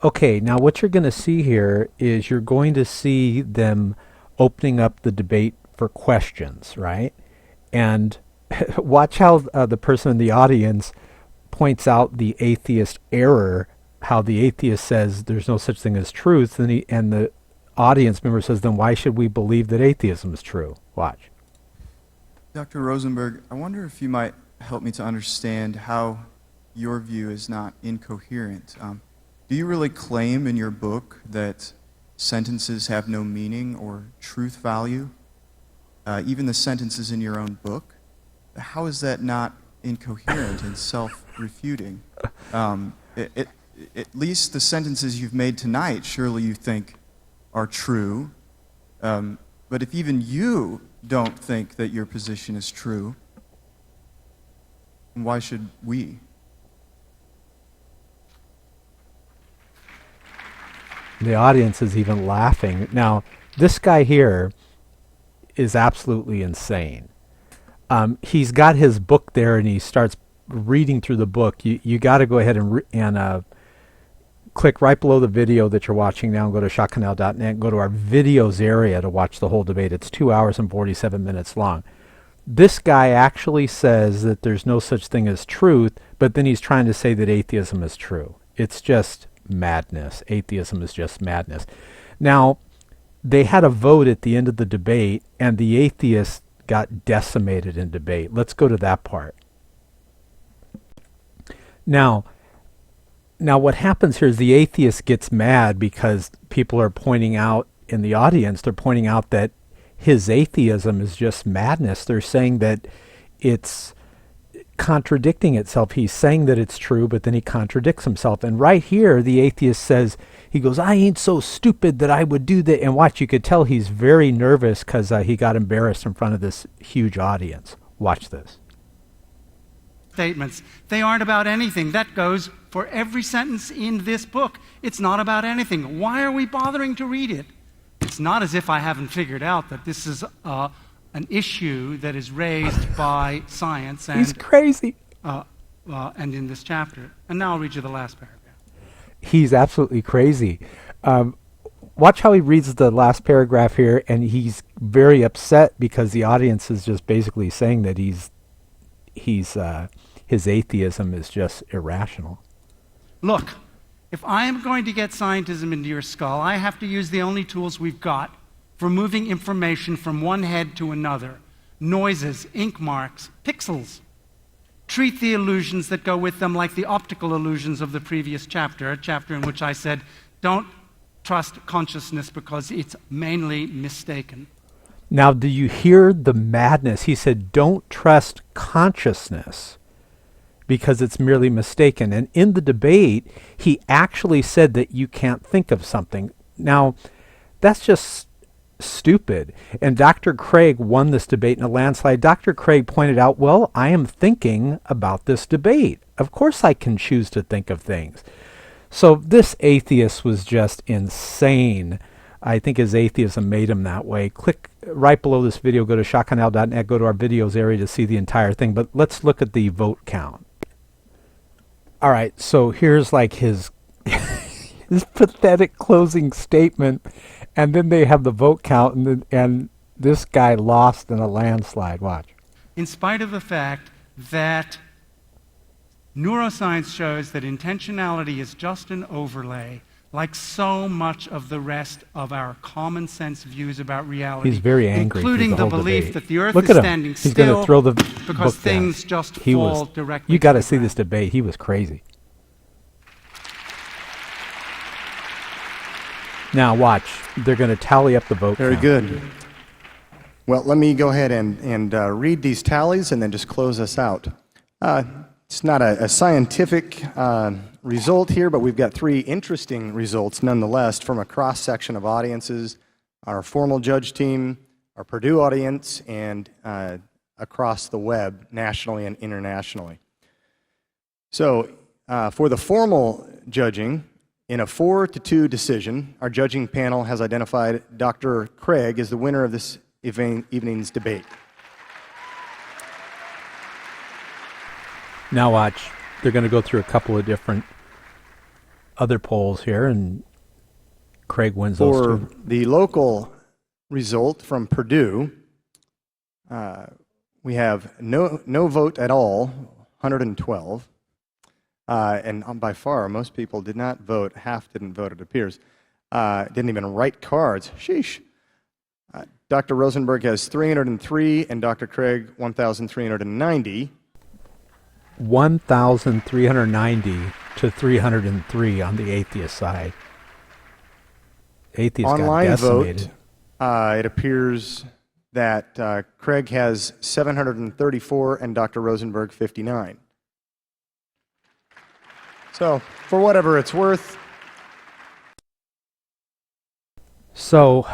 Okay, now what you're going to see here is you're going to see them opening up the debate for questions, right? And watch how the person in the audience points out the atheist error, how the atheist says there's no such thing as truth, and the audience member says, then why should we believe that atheism is true? Watch. Dr. Rosenberg, I wonder if you might help me to understand how your view is not incoherent. Do you really claim in your book that sentences have no meaning or truth value? Even the sentences in your own book? How is that not incoherent and self-refuting? At least the sentences you've made tonight, surely you think are true. But if even you don't think that your position is true, why should we? The audience is even laughing. Now, this guy here is absolutely insane. He's got his book there, and he starts reading through the book. You got to go ahead and click right below the video that you're watching now and go to shotcanal.net and go to our videos area to watch the whole debate. It's 2 hours and 47 minutes long. This guy actually says that there's no such thing as truth, but then he's trying to say that atheism is true. It's just madness. Atheism is just madness. Now, they had a vote at the end of the debate, and the atheists got decimated in debate. Let's go to that part. Now what happens here is the atheist gets mad because people are pointing out in the audience, they're pointing out that his atheism is just madness. They're saying that it's contradicting itself. He's saying that it's true, but then he contradicts himself. And right here, the atheist says, he goes, I ain't so stupid that I would do that. And watch, you could tell he's very nervous because he got embarrassed in front of this huge audience. Watch this. Statements. They aren't about anything. That goes for every sentence in this book. It's not about anything. Why are we bothering to read it? It's not as if I haven't figured out that this is an issue that is raised by science. And, he's crazy. And in this chapter. And now I'll read you the last paragraph. He's absolutely crazy. Watch how he reads the last paragraph here, and he's very upset because the audience is just basically saying that his atheism is just irrational. Look, if I am going to get scientism into your skull, I have to use the only tools we've got for moving information from one head to another. Noises, ink marks, pixels. Treat the illusions that go with them like the optical illusions of the previous chapter, a chapter in which I said, don't trust consciousness because it's mainly mistaken. Now, do you hear the madness? He said, don't trust consciousness because it's merely mistaken. And in the debate, he actually said that you can't think of something. Now, that's just stupid. And Dr. Craig won this debate in a landslide. Dr. Craig pointed out, well, I am thinking about this debate. Of course I can choose to think of things. So this atheist was just insane. I think his atheism made him that way. Click right below this video, go to shotcanal.net, go to our videos area to see the entire thing. But let's look at the vote count. All right, so here's like his his pathetic closing statement, and then they have the vote count, and this guy lost in a landslide. Watch. In spite of the fact that neuroscience shows that intentionality is just an overlay, like so much of the rest of our common sense views about reality. He's very angry, including the the belief debate. that the Earth Look is at him. standing He's still going to throw the because book things down. just He fall was, directly. you got to to the see ground. this debate. He was crazy. Now watch. They're going to tally up the vote Very count. good. Well, let me go ahead and read these tallies and then just close us out. It's not a scientific result here, but we've got three interesting results nonetheless from a cross-section of audiences, our formal judge team, our Purdue audience, and across the web, nationally and internationally. So for the formal judging, in a 4-2 decision, our judging panel has identified Dr. Craig as the winner of this evening's debate. Now watch. They're going to go through a couple of different other polls here, and Craig wins those For two. the local result from Purdue, we have no vote at all, 112. And by far, most people did not vote. Half didn't vote, it appears. Didn't even write cards. Sheesh. Dr. Rosenberg has 303, and Dr. Craig 1,390. 1,390 to 303 on the atheist side. Atheists got Online decimated. vote, it appears that Craig has 734 and Dr. Rosenberg 59. So, for whatever it's worth. So,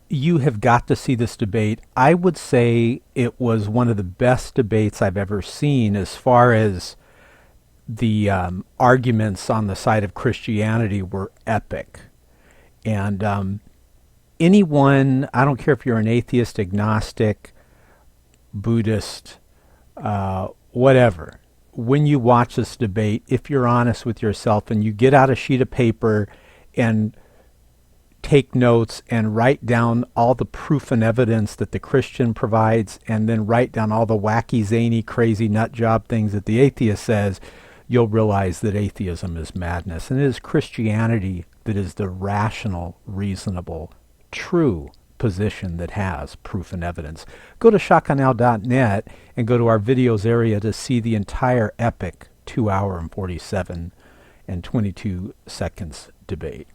you have got to see this debate. I would say it was one of the best debates I've ever seen as far as the arguments on the side of Christianity were epic. And anyone, I don't care if you're an atheist, agnostic, Buddhist, whatever, when you watch this debate, if you're honest with yourself and you get out a sheet of paper and take notes and write down all the proof and evidence that the Christian provides, and then write down all the wacky, zany, crazy nut job things that the atheist says, you'll realize that atheism is madness. And it is Christianity that is the rational, reasonable, true position that has proof and evidence. Go to shotgunnow.net and go to our videos area to see the entire epic 2 hour and 47 and 22 seconds debate.